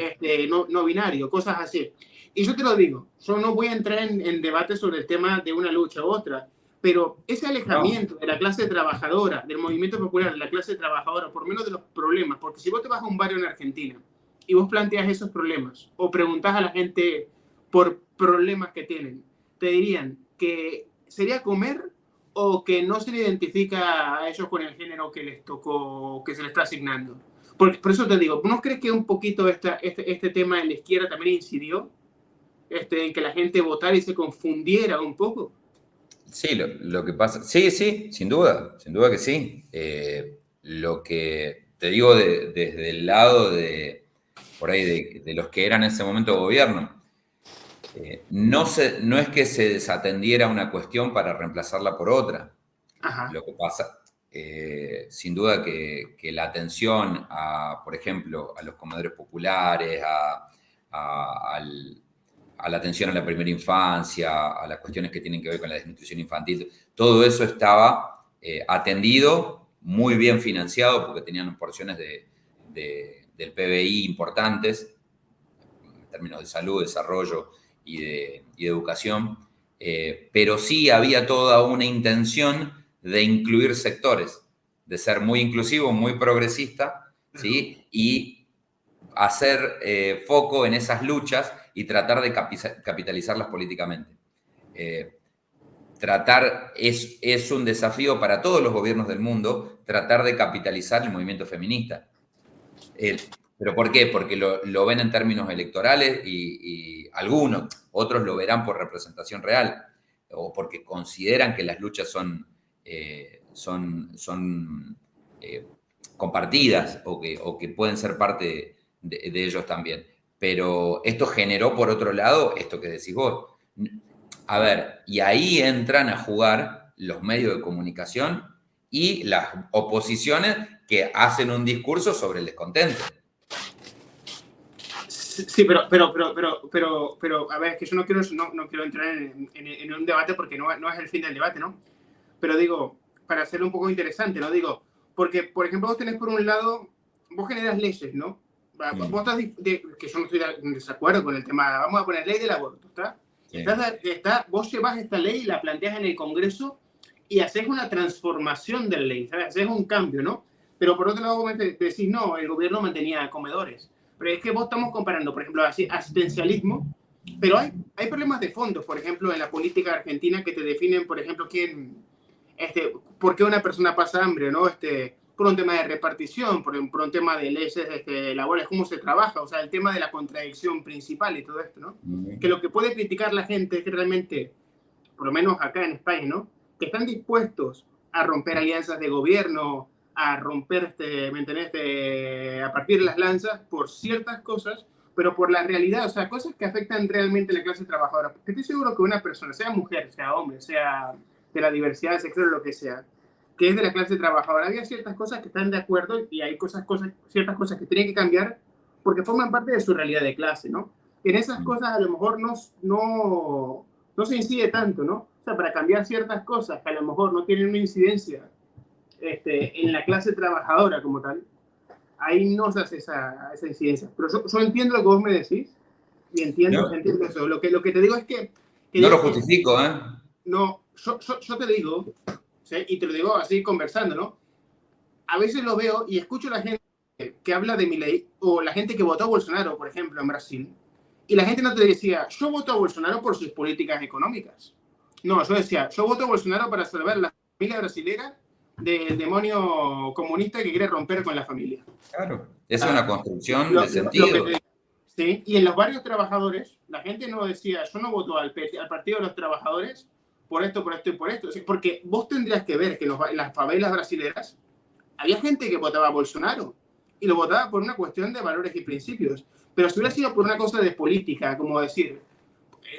Speaker 1: no binario, cosas así. Y yo te lo digo, yo no voy a entrar en debate sobre el tema de una lucha u otra, pero ese alejamiento de la clase trabajadora, del movimiento popular, de la clase trabajadora, por menos de los problemas, porque si vos te vas a un barrio en Argentina y vos planteas esos problemas o preguntás a la gente por problemas que tienen, te dirían que sería comer o que no se le identifica a ellos con el género que les tocó, que se les está asignando. Por eso te digo, ¿no crees que un poquito este tema en la izquierda también incidió en que la gente votara y se confundiera un poco?
Speaker 2: Sí, lo que pasa, sí, sin duda que sí. Lo que te digo desde el lado por ahí, de los que eran en ese momento gobierno, no es que se desatendiera una cuestión para reemplazarla por otra.
Speaker 1: Ajá.
Speaker 2: Lo que pasa, sin duda que la atención a, por ejemplo, a los comedores populares, a la atención a la primera infancia, a las cuestiones que tienen que ver con la desnutrición infantil, todo eso estaba atendido, muy bien financiado, porque tenían porciones del PBI importantes, en términos de salud, desarrollo y de educación, pero sí había toda una intención de incluir sectores, de ser muy inclusivo, muy progresista, ¿sí? Y hacer foco en esas luchas y tratar de capitalizarlas políticamente. Es un desafío para todos los gobiernos del mundo tratar de capitalizar el movimiento feminista. ¿Pero por qué? Porque lo ven en términos electorales y algunos, otros lo verán por representación real o porque consideran que las luchas son compartidas o que pueden ser parte de ellos también. Pero esto generó, por otro lado, esto que decís vos. A ver, y ahí entran a jugar los medios de comunicación y las oposiciones que hacen un discurso sobre el descontento.
Speaker 1: Sí, pero, a ver, es que yo no quiero entrar en un debate porque no es el fin del debate, ¿no? Pero digo, para hacerlo un poco interesante, ¿no? Digo, porque, por ejemplo, vos tenés por un lado, vos generas leyes, ¿no? Vos estás, que yo no estoy de desacuerdo con el tema, vamos a poner ley del aborto, ¿está? Sí. Vos llevas esta ley y la planteas en el Congreso y haces una transformación de la ley, ¿sabes? Haces un cambio, ¿no? Pero por otro lado, vos decís, no, el gobierno mantenía comedores. Pero es que vos estamos comparando, por ejemplo, asistencialismo, pero hay problemas de fondo, por ejemplo, en la política argentina que te definen, por ejemplo, quién, por qué una persona pasa hambre, ¿no? por un tema de repartición, por un tema de leyes laborales, cómo se trabaja, o sea, el tema de la contradicción principal y todo esto, ¿no? Que lo que puede criticar la gente es que realmente, por lo menos acá en España, ¿no? Que están dispuestos a romper alianzas de gobierno, a romper, ¿me entendés? A partir de las lanzas por ciertas cosas, pero por la realidad, o sea, cosas que afectan realmente a la clase trabajadora. Porque estoy seguro que una persona, sea mujer, sea hombre, sea de la diversidad sexual o lo que sea, que es de la clase trabajadora, había ciertas cosas que están de acuerdo y hay ciertas cosas que tienen que cambiar porque forman parte de su realidad de clase, ¿no? En esas cosas a lo mejor no se incide tanto, ¿no? O sea, para cambiar ciertas cosas que a lo mejor no tienen una incidencia en la clase trabajadora como tal, ahí no se hace esa incidencia. Pero yo entiendo lo que vos me decís y entiendo eso. Lo que te digo es que
Speaker 2: no lo justifico, ¿eh?
Speaker 1: No, yo te digo, ¿sí? Y te lo digo así conversando, ¿no? A veces lo veo y escucho a la gente que habla de Milei o la gente que votó a Bolsonaro, por ejemplo, en Brasil, y la gente no te decía, yo voto a Bolsonaro por sus políticas económicas. No, yo decía, yo voto a Bolsonaro para salvar la familia brasilera del demonio comunista que quiere romper con la familia.
Speaker 2: Claro, es una construcción de sentido.
Speaker 1: Sí, y en los barrios trabajadores, la gente no decía, yo no voto al Partido de los Trabajadores por esto, por esto y por esto. Porque vos tendrías que ver que en las favelas brasileras había gente que votaba a Bolsonaro y lo votaba por una cuestión de valores y principios. Pero si hubiera sido por una cosa de política, como decir,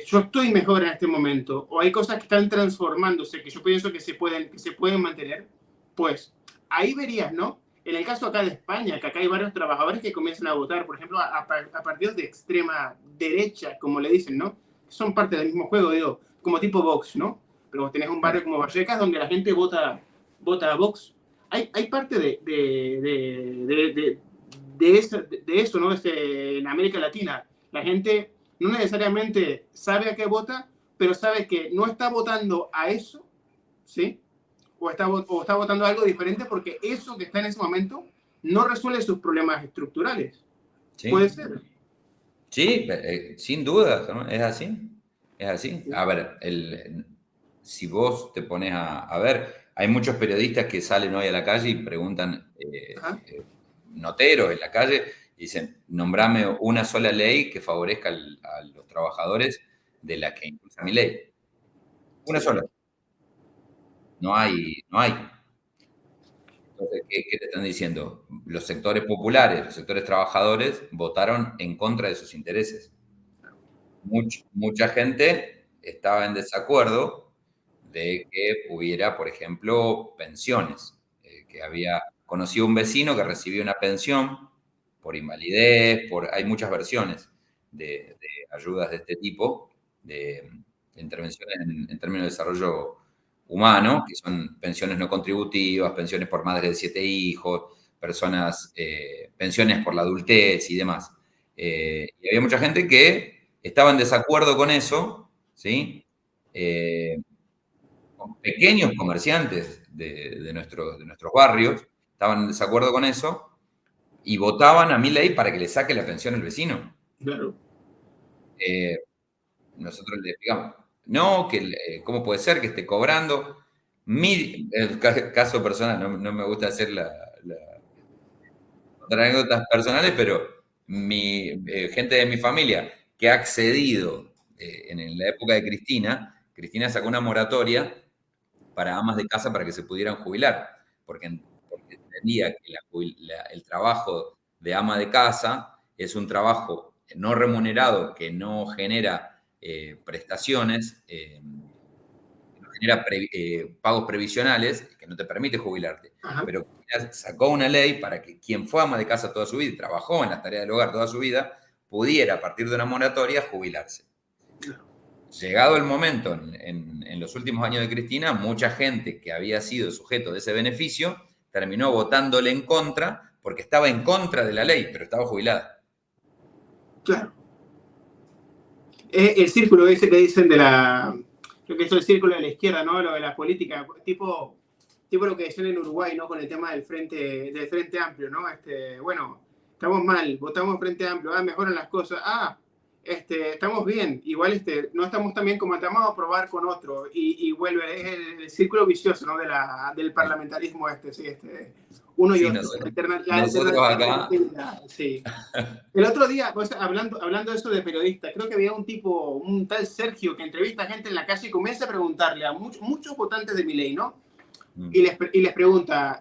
Speaker 1: yo estoy mejor en este momento, o hay cosas que están transformándose, que yo pienso que se pueden mantener, pues ahí verías, ¿no? En el caso acá de España, que acá hay varios trabajadores que comienzan a votar, por ejemplo, a partidos de extrema derecha, como le dicen, ¿no? Son parte del mismo juego, digo, como tipo Vox, ¿no? Pero vos tenés un barrio como Vallecas donde la gente vota a Vox. Hay parte de eso, ¿no? En América Latina. La gente no necesariamente sabe a qué vota, pero sabe que no está votando a eso, ¿sí? O está votando algo diferente porque eso que está en ese momento no resuelve sus problemas estructurales.
Speaker 2: Sí.
Speaker 1: Puede ser.
Speaker 2: Sí, sin duda, ¿no? Es así. Es así. A ver, si vos te pones a ver, hay muchos periodistas que salen hoy a la calle y preguntan, noteros en la calle, y dicen, nombrame una sola ley que favorezca a los trabajadores de la que impulsa mi ley. Una sola. No hay. Entonces, ¿qué te están diciendo? Los sectores populares, los sectores trabajadores votaron en contra de sus intereses. Mucha gente estaba en desacuerdo de que hubiera, por ejemplo, pensiones. Que había conocido un vecino que recibió una pensión por invalidez, hay muchas versiones de ayudas de este tipo, de intervenciones en términos de desarrollo humano, que son pensiones no contributivas, pensiones por madres de 7 hijos, pensiones por la adultez y demás. Y había mucha gente que estaba en desacuerdo con eso, ¿sí? Con pequeños comerciantes de nuestros barrios estaban en desacuerdo con eso y votaban a Milei para que le saque la pensión al vecino.
Speaker 1: Claro.
Speaker 2: Nosotros le explicamos, no, ¿cómo puede ser que esté cobrando? El caso personal, no me gusta hacer contar anécdotas personales, pero gente de mi familia que ha accedido en la época de Cristina sacó una moratoria para amas de casa para que se pudieran jubilar, porque entendía que el trabajo de ama de casa es un trabajo no remunerado que no genera prestaciones, no genera pagos previsionales, que no te permite jubilarte.
Speaker 1: Ajá.
Speaker 2: Pero sacó una ley para que quien fue ama de casa toda su vida y trabajó en las tareas del hogar toda su vida, pudiera a partir de una moratoria jubilarse. Llegado el momento, en los últimos años de Cristina, mucha gente que había sido sujeto de ese beneficio terminó votándole en contra porque estaba en contra de la ley, pero estaba jubilada.
Speaker 1: Claro. El círculo ese que dicen lo que es el círculo de la izquierda, ¿no? Lo de la política, tipo lo que decían en Uruguay, ¿no? Con el tema del Frente Amplio, ¿no? Bueno, estamos mal, votamos Frente Amplio, mejoran las cosas, estamos bien, igual no estamos tan bien como estamos a probar con otro, y vuelve, es el círculo vicioso, ¿no? Del parlamentarismo, sí, uno y
Speaker 2: Sí,
Speaker 1: otro. La
Speaker 2: nosotros acá,
Speaker 1: alternatividad, sí. El otro día, pues, hablando de eso de periodistas, creo que había un tipo, un tal Sergio, que entrevista a gente en la calle y comienza a preguntarle a muchos votantes de Milei, ¿no? Y les pregunta,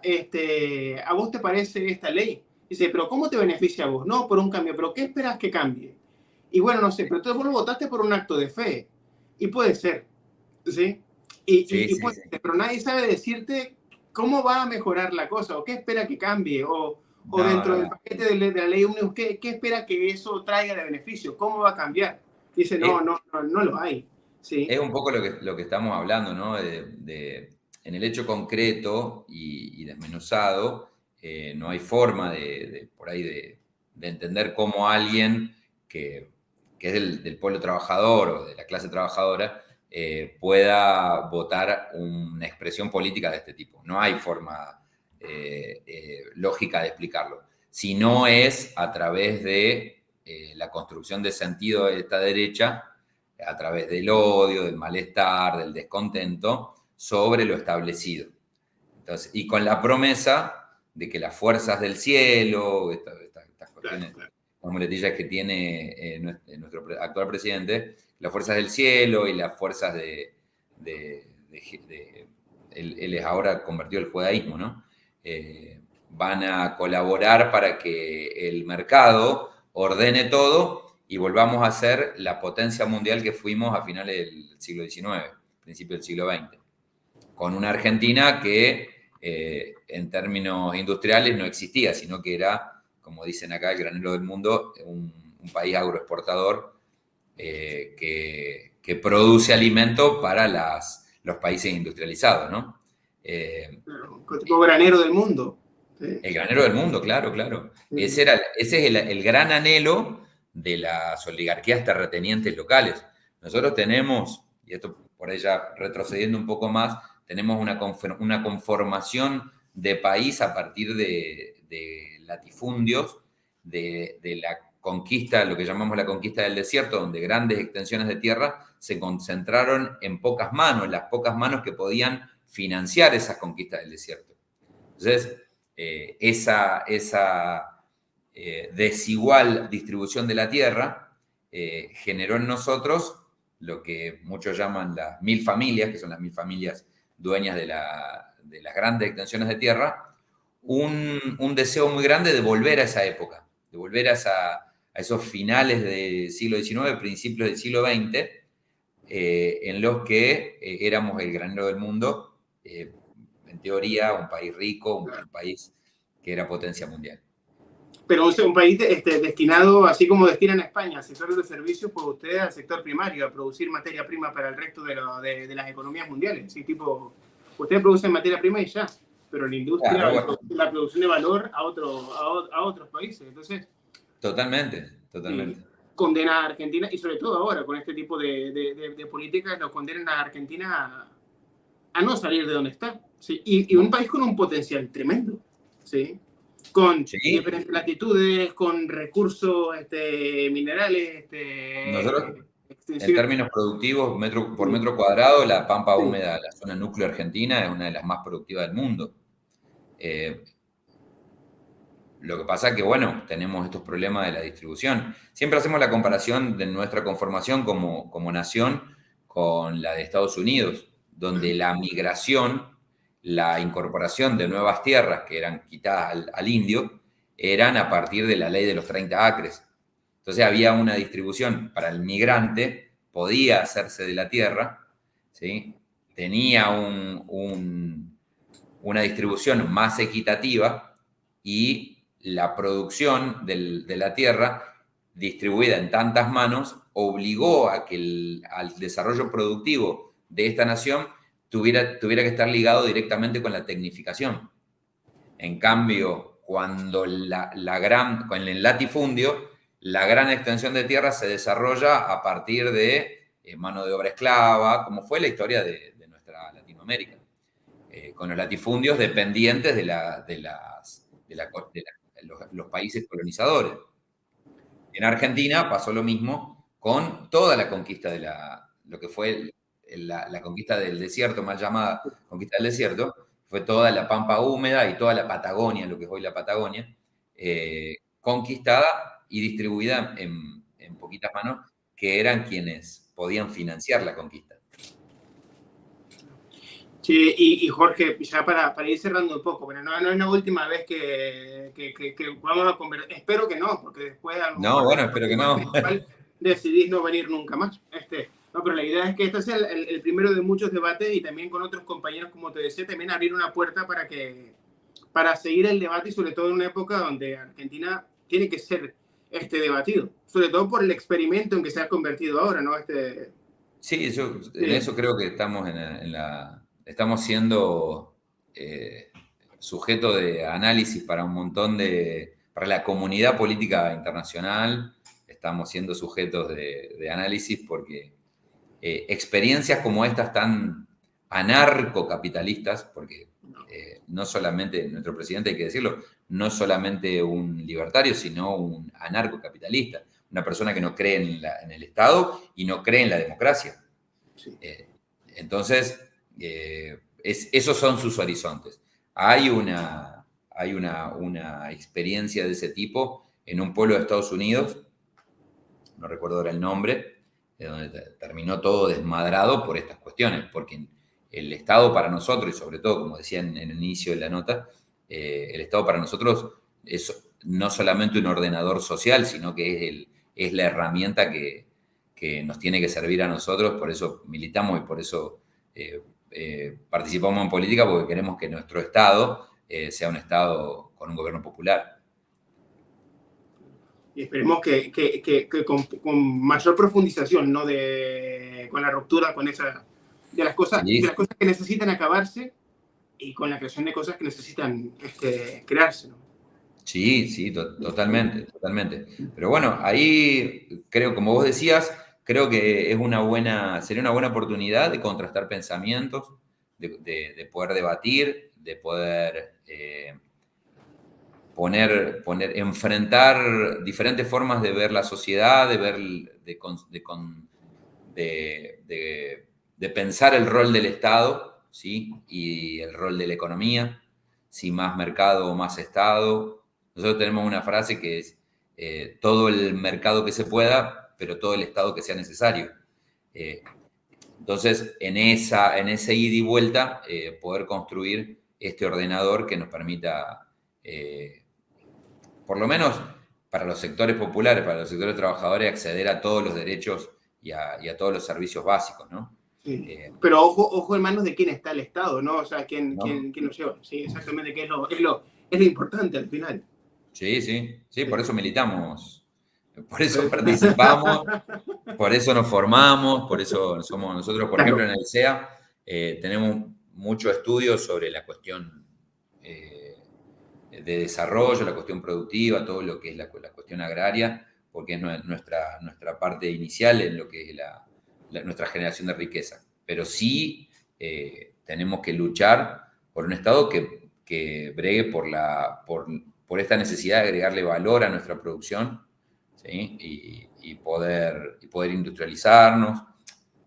Speaker 1: ¿a vos te parece esta ley? Dice, pero ¿cómo te beneficia a vos? No, por un cambio, pero ¿qué esperas que cambie? Y bueno, no sé, pero tú vos lo votaste por un acto de fe. Y puede ser, ¿sí?
Speaker 2: sí, sí,
Speaker 1: Puede
Speaker 2: sí.
Speaker 1: ser, pero nadie sabe decirte cómo va a mejorar la cosa, o qué espera que cambie, o
Speaker 2: No,
Speaker 1: dentro
Speaker 2: no,
Speaker 1: del
Speaker 2: no.
Speaker 1: paquete de la ley Omnibus, ¿qué espera que eso traiga de beneficio? ¿Cómo va a cambiar? Dice, no,
Speaker 2: Es,
Speaker 1: no, no, no lo hay, ¿sí?
Speaker 2: es un poco lo que estamos hablando, ¿no? En el hecho concreto y desmenuzado, no hay forma por ahí de entender cómo alguien que es del pueblo trabajador o de la clase trabajadora pueda votar una expresión política de este tipo. No hay forma lógica de explicarlo. Si no es a través de la construcción de sentido de esta derecha a través del odio, del malestar, del descontento sobre lo establecido. Entonces, y con la promesa de que las fuerzas del cielo, estas
Speaker 1: Claro,
Speaker 2: cuestiones,
Speaker 1: claro.
Speaker 2: las muletillas que tiene nuestro actual presidente, las fuerzas del cielo y las fuerzas él es ahora convertido al judaísmo, ¿no? Van a colaborar para que el mercado ordene todo y volvamos a ser la potencia mundial que fuimos a finales del siglo XIX, principio del siglo XX, con una Argentina que en términos industriales no existía, sino que era, como dicen acá, el granero del mundo, un país agroexportador que produce alimento para los países industrializados, ¿no?
Speaker 1: Claro, tipo granero del mundo. ¿Sí?
Speaker 2: El granero del mundo, claro, claro.
Speaker 1: Mm.
Speaker 2: Ese es el gran anhelo de las oligarquías terratenientes locales. Nosotros tenemos, y esto por ella retrocediendo un poco más, tenemos una conformación de país a partir de latifundios, de la conquista, lo que llamamos la conquista del desierto, donde grandes extensiones de tierra se concentraron en pocas manos, las pocas manos que podían financiar esas conquistas del desierto. Entonces, esa desigual distribución de la tierra generó en nosotros lo que muchos llaman las 1000 familias, que son las 1000 familias dueñas de las grandes extensiones de tierra, un deseo muy grande de volver a esa época, de volver a esos finales del siglo XIX, principios del siglo XX, en los que éramos el granero del mundo, en teoría, un país rico, un país que era potencia mundial.
Speaker 1: Pero un país destinado, así como destinan a España, al sector de servicios, pues ustedes al sector primario, a producir materia prima para el resto de las economías mundiales. ¿Sí? Tipo, ustedes producen materia prima y ya, pero la industria,
Speaker 2: Claro, bueno.
Speaker 1: la producción de valor a otros países. Entonces,
Speaker 2: Totalmente, totalmente.
Speaker 1: condena a Argentina, y sobre todo ahora, con este tipo de políticas, nos condenan a Argentina a no salir de donde está. ¿Sí? Y un país con un potencial tremendo. ¿Sí? Con
Speaker 2: Sí,
Speaker 1: diferentes latitudes, con recursos minerales,
Speaker 2: nosotros, en
Speaker 1: extensiones.
Speaker 2: términos productivos, por metro cuadrado, la pampa húmeda, la zona núcleo argentina, es una de las más productivas del mundo. Lo que pasa es que, bueno, tenemos estos problemas de la distribución. Siempre hacemos la comparación de nuestra conformación como nación con la de Estados Unidos, donde la migración, la incorporación de nuevas tierras que eran quitadas al indio, eran a partir de la ley de los 30 acres. Entonces había una distribución para el migrante, podía hacerse de la tierra, ¿sí? Tenía una distribución más equitativa y la producción de la tierra distribuida en tantas manos obligó a que al desarrollo productivo de esta nación tuviera que estar ligado directamente con la tecnificación. En cambio, cuando con el latifundio, la gran extensión de tierra se desarrolla a partir de mano de obra esclava, como fue la historia de nuestra Latinoamérica, con los latifundios dependientes los países colonizadores. En Argentina pasó lo mismo con toda la conquista lo que fue la conquista del desierto, mal llamada conquista del desierto, fue toda la Pampa húmeda y toda la Patagonia, lo que es hoy la Patagonia, conquistada y distribuida en poquitas manos, que eran quienes podían financiar la conquista.
Speaker 1: Sí, y Jorge, ya para ir cerrando un poco, bueno, no es la última vez que vamos a conversar, espero que no, porque después a lo
Speaker 2: No,
Speaker 1: mejor
Speaker 2: bueno, espero que no.
Speaker 1: decidís no venir nunca más. No, pero la idea es que este sea el primero de muchos debates y también con otros compañeros, como te decía, también abrir una puerta para seguir el debate y sobre todo en una época donde Argentina tiene que ser debatido, sobre todo por el experimento en que se ha convertido ahora, ¿no?
Speaker 2: Sí, yo en eso creo que estamos estamos siendo sujeto de análisis para un montón para la comunidad política internacional, estamos siendo sujetos de análisis porque experiencias como estas tan anarcocapitalistas, porque no solamente, nuestro presidente hay que decirlo, no es solamente un libertario, sino un anarcocapitalista, una persona que no cree en el Estado y no cree en la democracia.
Speaker 1: Sí.
Speaker 2: Entonces, esos son sus horizontes. Hay una experiencia de ese tipo en un pueblo de Estados Unidos, no recuerdo ahora el nombre, donde terminó todo desmadrado por estas cuestiones, porque el Estado para nosotros, y sobre todo, como decía en el inicio de la nota, el Estado para nosotros es no solamente un ordenador social, sino que es la herramienta que nos tiene que servir a nosotros, por eso militamos y por eso participamos en política, porque queremos que nuestro Estado sea un Estado con un gobierno popular.
Speaker 1: Y esperemos que con mayor profundización, ¿no? Con la ruptura, de las cosas que necesitan acabarse y con la creación de cosas que necesitan crearse, ¿no?
Speaker 2: Sí, totalmente, totalmente. Pero bueno, ahí creo, como vos decías, creo que sería una buena oportunidad de contrastar pensamientos, de poder debatir, de poder enfrentar diferentes formas de ver la sociedad, de pensar el rol del Estado, ¿sí? Y el rol de la economía, si más mercado o más Estado. Nosotros tenemos una frase que es todo el mercado que se pueda, pero todo el Estado que sea necesario. Entonces, en ese ida y vuelta, poder construir este ordenador que nos permita, por lo menos para los sectores populares, para los sectores trabajadores, acceder a todos los derechos y a todos los servicios básicos, ¿no?
Speaker 1: Sí. Pero ojo en manos de quién está el Estado, ¿no? O sea, quién lo lleva. Sí, exactamente, que es lo importante al final.
Speaker 2: Sí, por eso militamos, por eso participamos, por eso nos formamos, por eso somos nosotros, por ejemplo, en el CEA, tenemos mucho estudio sobre la cuestión de desarrollo, la cuestión productiva, todo lo que es la cuestión agraria, porque es nuestra parte inicial en lo que es nuestra generación de riqueza. Pero sí tenemos que luchar por un Estado que bregue por esta necesidad de agregarle valor a nuestra producción, ¿sí? y poder industrializarnos.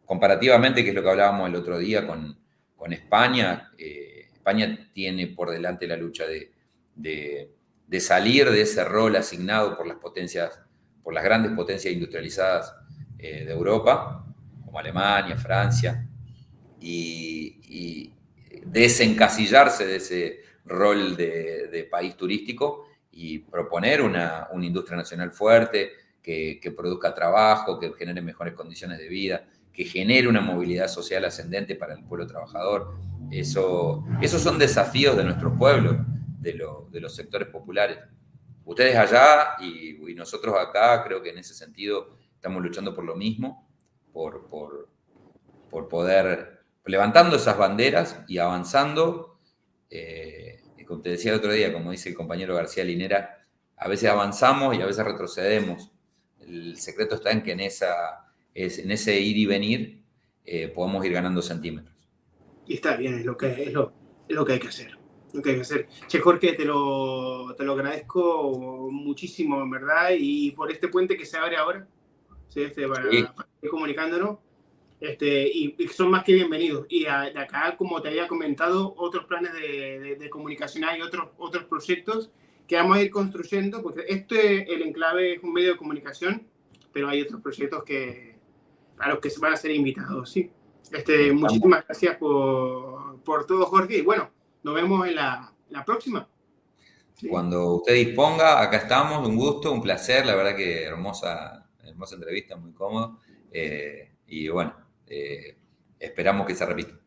Speaker 2: Comparativamente, que es lo que hablábamos el otro día con España, España tiene por delante la lucha de salir de ese rol asignado por las grandes potencias industrializadas de Europa, como Alemania, Francia, y desencasillarse de ese rol de país turístico y proponer una industria nacional fuerte que produzca trabajo, que genere mejores condiciones de vida, que genere una movilidad social ascendente para el pueblo trabajador. Esos son desafíos de nuestro pueblo, de los sectores populares. Ustedes allá y nosotros acá, creo que en ese sentido estamos luchando por lo mismo, por poder, levantando esas banderas y avanzando. Como te decía el otro día, como dice el compañero García Linera, a veces avanzamos y a veces retrocedemos. El secreto está en que en ese ir y venir podemos ir ganando centímetros.
Speaker 1: Y está bien, es lo que hay que hacer. Lo que hay que hacer. Che, Jorge, te lo agradezco muchísimo, en verdad, y por este puente que se abre ahora, ¿sí? Para ir comunicándonos. y son más que bienvenidos. Y de acá, como te había comentado, otros planes de comunicación, hay otros proyectos que vamos a ir construyendo, porque el enclave es un medio de comunicación, pero hay otros proyectos a los que se van a ser invitados, sí. Muchísimas gracias por todo, Jorge, y bueno, nos vemos en la próxima.
Speaker 2: Sí. Cuando usted disponga, acá estamos, un gusto, un placer, la verdad que hermosa entrevista, muy cómodo, y bueno, esperamos que se repita.